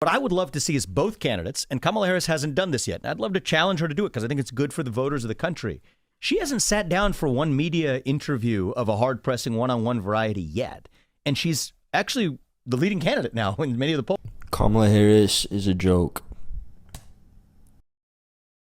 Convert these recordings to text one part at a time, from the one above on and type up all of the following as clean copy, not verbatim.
What I would love to see is both candidates, and Kamala Harris hasn't done this yet. And I'd love to challenge her to do it because I think it's good for the voters of the country. She hasn't sat down for one media interview of a hard-pressing one-on-one variety yet. And she's actually the leading candidate now in many of the polls. Kamala Harris is a joke.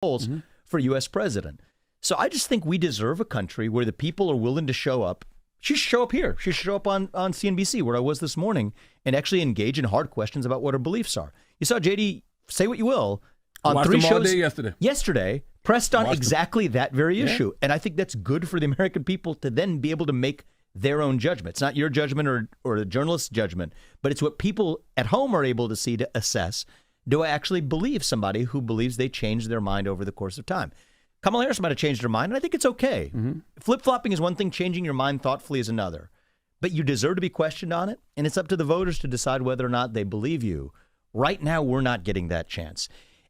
Polls for U.S. president. So I just think we deserve a country where the people are willing to show up. She should show up here. She should show up on CNBC, where I was this morning, and actually engage in hard questions about what her beliefs are. You saw JD, say what you will, on 3 shows yesterday, pressed on exactly that very issue. And I think that's good for the American people to then be able to make their own judgment. It's not your judgment or the journalist's judgment, but it's what people at home are able to see to assess. Do I actually believe somebody who believes they changed their mind over the course of time? Kamala Harris might have changed her mind, and I think it's okay. Flip-flopping is one thing, changing your mind thoughtfully is another. But you deserve to be questioned on it, and it's up to the voters to decide whether or not they believe you. Right now, we're not getting that chance.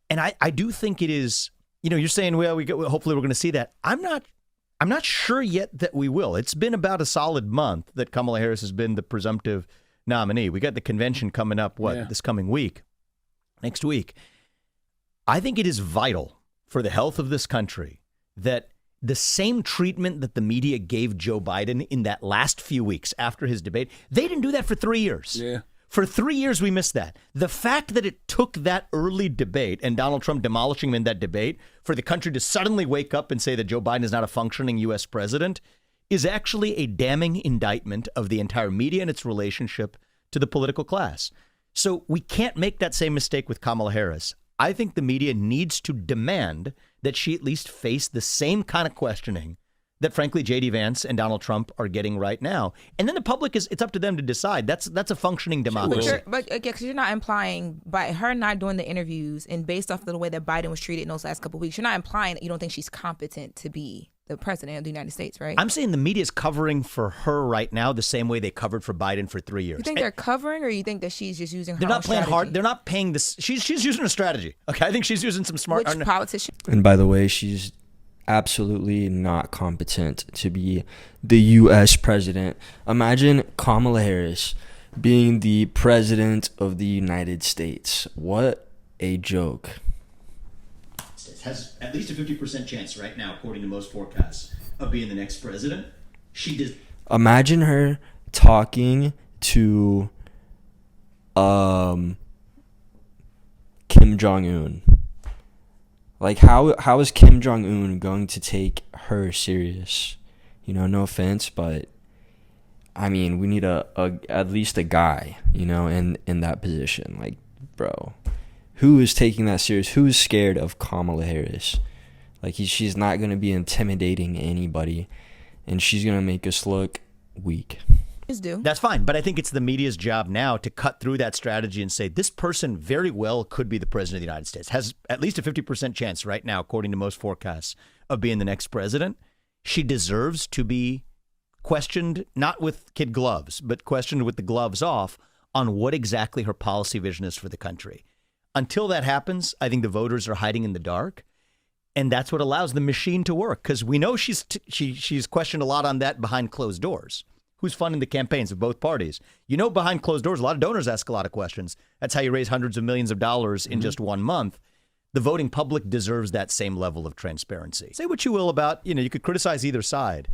And I do think it is, you're saying, well, hopefully we're going to see that. I'm not sure yet that we will. It's been about a solid month that Kamala Harris has been the presumptive nominee. We got the convention coming up, this coming week, next week. I think it is vital for the health of this country that the same treatment that the media gave Joe Biden in that last few weeks after his debate, they didn't do that for 3 years. Yeah. For 3 years, we missed that. The fact that it took that early debate and Donald Trump demolishing him in that debate for the country to suddenly wake up and say that Joe Biden is not a functioning U.S. president is actually a damning indictment of the entire media and its relationship to the political class. So we can't make that same mistake with Kamala Harris. I think the media needs to demand that she at least face the same kind of questioning that, frankly, J.D. Vance and Donald Trump are getting right now. And then the public it's up to them to decide. That's a functioning democracy. Because you're not implying, by her not doing the interviews and based off of the way that Biden was treated in those last couple of weeks, you're not implying that you don't think she's competent to be the president of the United States, right? I'm saying the media is covering for her right now the same way they covered for Biden for 3 years. You think they're covering, or you think that she's just using her They're not playing strategy? hard. They're not paying this. She's using a strategy. Okay, I think she's using some smart. Which politician? And by the way, she's absolutely not competent to be the U.S. president. Imagine Kamala Harris being the president of the United States. What a joke. Has at least a 50% chance right now, according to most forecasts, of being the next president. She did. Imagine her talking to Kim Jong-un. Like, how is Kim Jong-un going to take her serious? No offense, but I mean, we need at least a guy, in that position. Like, bro, who is taking that serious? Who is scared of Kamala Harris? Like, she's not going to be intimidating anybody, and she's going to make us look weak. That's fine, but I think it's the media's job now to cut through that strategy and say this person very well could be the president of the United States, has at least a 50% chance right now, according to most forecasts, of being the next president. She deserves to be questioned, not with kid gloves, but questioned with the gloves off on what exactly her policy vision is for the country. Until that happens, I think the voters are hiding in the dark, and that's what allows the machine to work, because we know she's questioned a lot on that behind closed doors. Who's funding the campaigns of both parties? Behind closed doors, a lot of donors ask a lot of questions. That's how you raise hundreds of millions of dollars in just 1 month. The voting public deserves that same level of transparency. Say what you will about, you could criticize either side.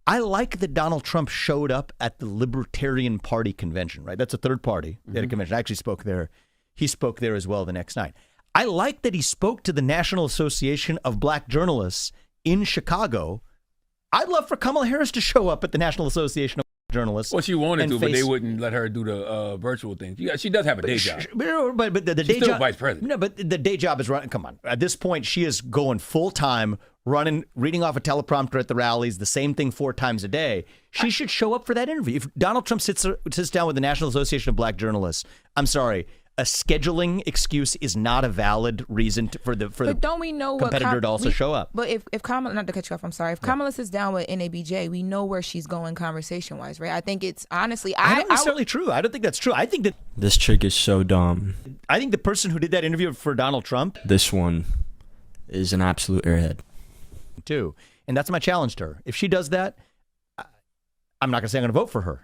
I like that Donald Trump showed up at the Libertarian Party convention, right? That's a third party. They had a convention. I actually spoke there. He spoke there as well the next night. I like that he spoke to the National Association of Black Journalists in Chicago. I'd love for Kamala Harris to show up at the National Association of Journalists. Well, she wanted to, but they wouldn't let her do the virtual thing. She does have a day job. But the day She's still job, vice president. No, but the day job is running. Come on. At this point, she is going full time, reading off a teleprompter at the rallies, the same thing 4 times a day. She should show up for that interview. If Donald Trump sits down with the National Association of Black Journalists, I'm sorry, a scheduling excuse is not a valid reason for the don't we know competitor to also show up. But if Kamala, not to cut you off, I'm sorry. If Kamala sits down with NABJ, we know where she's going conversation-wise, right? I think it's honestly, I don't necessarily true. I don't think that's true. I think that this chick is so dumb. I think the person who did that interview for Donald Trump, this one is an absolute airhead, too. And that's my challenge to her. If she does that, I'm not going to say I'm going to vote for her.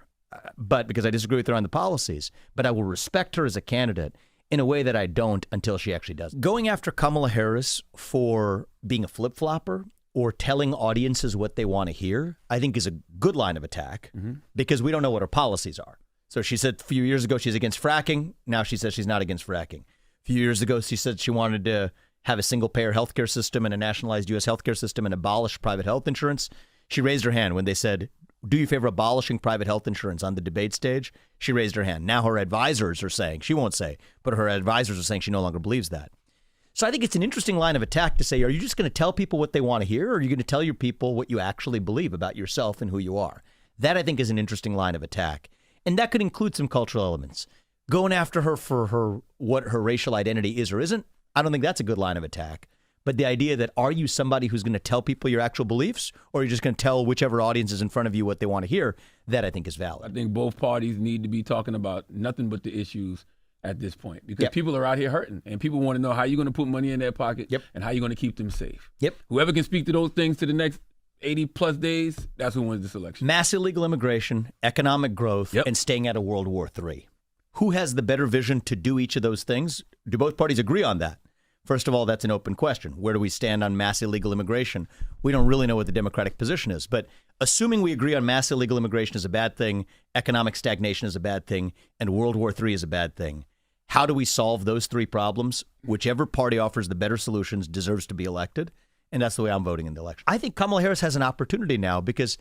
But because I disagree with her on the policies, but I will respect her as a candidate. in a way that I don't until she actually does. Going after Kamala Harris for being a flip-flopper or telling audiences what they want to hear, I think is a good line of attack because we don't know what her policies are. So she said a few years ago she's against fracking. Now she says she's not against fracking. A few years ago she said she wanted to have a single-payer healthcare system and a nationalized U.S. healthcare system and abolish private health insurance. She raised her hand when they said, do you favor abolishing private health insurance on the debate stage? She raised her hand. Now her advisors are saying, she won't say, but her advisors are saying she no longer believes that. So I think it's an interesting line of attack to say, are you just going to tell people what they want to hear, or are you going to tell your people what you actually believe about yourself and who you are? That, I think, is an interesting line of attack. And that could include some cultural elements. Going after her for what her racial identity is or isn't, I don't think that's a good line of attack. But the idea that, are you somebody who's going to tell people your actual beliefs, or are you just going to tell whichever audience is in front of you what they want to hear, that I think is valid. I think both parties need to be talking about nothing but the issues at this point, because people are out here hurting, and people want to know how you're going to put money in their pocket and how you're going to keep them safe. Whoever can speak to those things to the next 80 plus days, that's who wins this election. Mass illegal immigration, economic growth, and staying out of World War III. Who has the better vision to do each of those things? Do both parties agree on that? First of all, that's an open question. Where do we stand on mass illegal immigration? We don't really know what the Democratic position is. But assuming we agree on mass illegal immigration is a bad thing, economic stagnation is a bad thing, and World War III is a bad thing, how do we solve those three problems? Whichever party offers the better solutions deserves to be elected. And that's the way I'm voting in the election. I think Kamala Harris has an opportunity now, because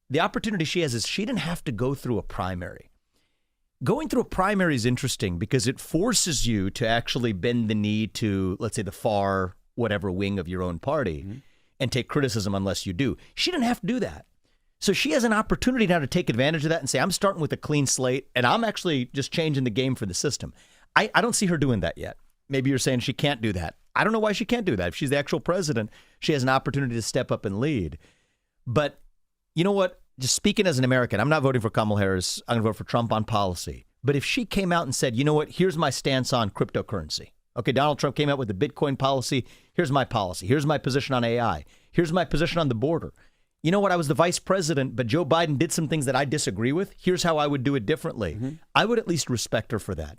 the opportunity she has is she didn't have to go through a primary. Going through a primary is interesting because it forces you to actually bend the knee to, let's say, the far whatever wing of your own party and take criticism unless you do. She didn't have to do that. So she has an opportunity now to take advantage of that and say, I'm starting with a clean slate, and I'm actually just changing the game for the system. I don't see her doing that yet. Maybe you're saying she can't do that. I don't know why she can't do that. If she's the actual president, she has an opportunity to step up and lead. But you know what? Just speaking as an American, I'm not voting for Kamala Harris. I'm going to vote for Trump on policy. But if she came out and said, you know what, here's my stance on cryptocurrency. Okay, Donald Trump came out with the Bitcoin policy. Here's my policy. Here's my position on AI. Here's my position on the border. You know what, I was the vice president, but Joe Biden did some things that I disagree with. Here's how I would do it differently. I would at least respect her for that.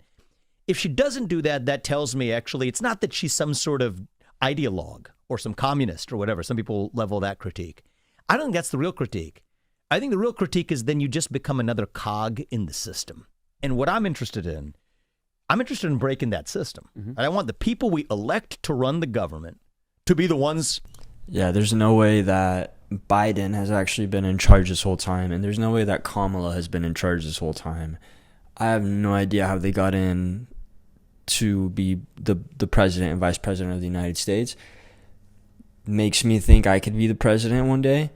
If she doesn't do that, that tells me actually it's not that she's some sort of ideologue or some communist or whatever. Some people level that critique. I don't think that's the real critique. I think the real critique is then you just become another cog in the system. And what I'm interested in breaking that system. And I want the people we elect to run the government to be the ones. Yeah, there's no way that Biden has actually been in charge this whole time, and there's no way that Kamala has been in charge this whole time. I have no idea how they got in to be the president and vice president of the United States. Makes me think I could be the president one day.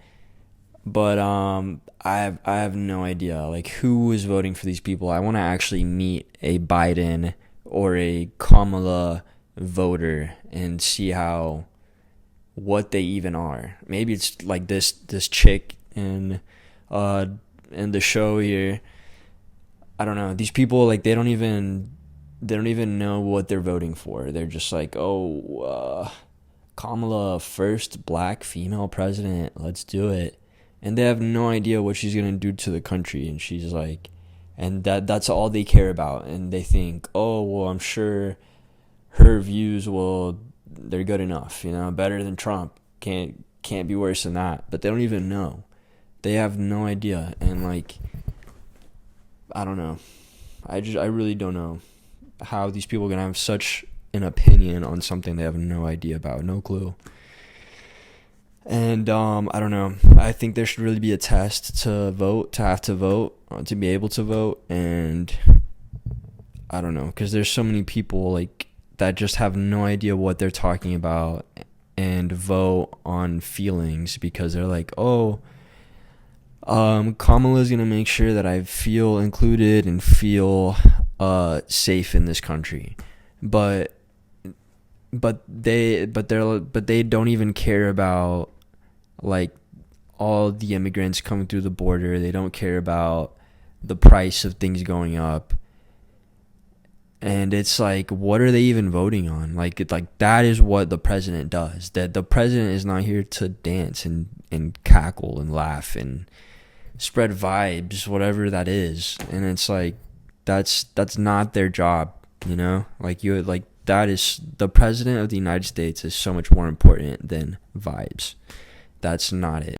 But I have no idea, like, who is voting for these people. I want to actually meet a Biden or a Kamala voter and see what they even are. Maybe it's like this chick in the show here. I don't know. These people, like, they don't even know what they're voting for. They're just like, Kamala, first black female president, let's do it. And they have no idea what she's going to do to the country. And she's like, and that's all they care about. And they think, I'm sure her views they're good enough, better than Trump. Can't be worse than that. But they don't even know. They have no idea. And like, I don't know. I really don't know how these people are going to have such an opinion on something they have no idea about, no clue. And I don't know. I think there should really be a test to vote, to be able to vote. And I don't know, because there's so many people like that just have no idea what they're talking about and vote on feelings because they're like, Kamala's gonna make sure that I feel included and feel safe in this country, but they don't even care about like all the immigrants coming through the border. They don't care about the price of things going up. And it's like, what are they even voting on? Like that is what the president does. That the president is not here to dance and cackle and laugh and spread vibes, whatever that is. And it's like, that's not their job. You know, like that is the president of the United States is so much more important than vibes. That's not it.